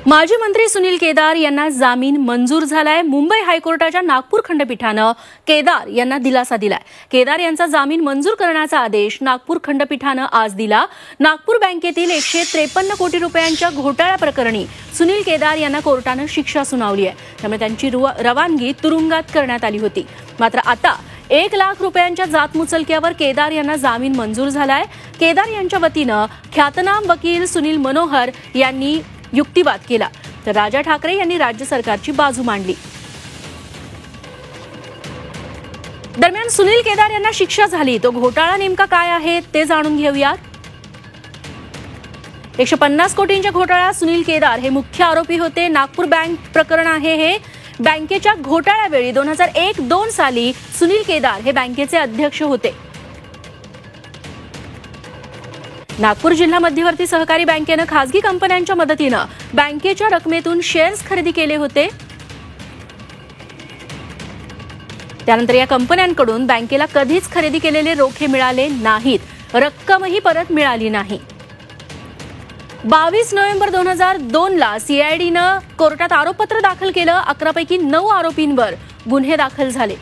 माजी मंत्री सुनील केदार यांना जामीन मंजूर झालाय। मुंबई हायकोर्टाच्या नागपूर खंडपीठानं केदार यांना दिलासा दिलाय। केदार यांचा जामीन मंजूर करण्याचा आदेश नागपूर खंडपीठानं आज दिला। नागपूर बँकेतील 153 कोटी रुपयांच्या घोटाळा प्रकरणी सुनील केदार यांना कोर्टानं शिक्षा सुनावली आहे। त्यामुळे त्यांची रवानगी तुरुंगात करण्यात आली होती। मात्र आता 1 लाख रुपयांच्या जातमुचलक्यावर केदार यांना जामीन मंजूर झालाय। केदार यांच्या वतीनं ख्यातनाम वकील सुनील मनोहर यांनी युक्तिवाद केला, तर राजा ठाकरे यांनी राज्य सरकारची बाजू मांडली। दरम्यान सुनील केदार यांना शिक्षा झाली, तो घोटाळा नेमका काय आहे ते जाणून घेऊयात। 150 कोटींच्या घोटाळ्यात सुनील केदार हे मुख्य आरोपी होते। नागपूर बँक प्रकरण आहे हे। बँकेच्या घोटाळ्यावेळी 2001-2 साली सुनील केदार हे बँकेचे अध्यक्ष होते। नागपूर जिल्हा मध्यवर्ती सहकारी बँकेनं खासगी कंपन्यांच्या मदतीनं बँकेच्या रकमेतून शेअर्स खरेदी केले होते। त्यानंतर या कंपन्यांकडून बँकेला कधीच खरेदी केलेले रोखे मिळाले नाहीत, रक्कमही परत मिळाली नाही। 22 नोव्हेंबर 2002 ला सीआयडीनं कोर्टात आरोपपत्र दाखल केलं। 11 पैकी 9 आरोपींवर गुन्हे दाखल झाले।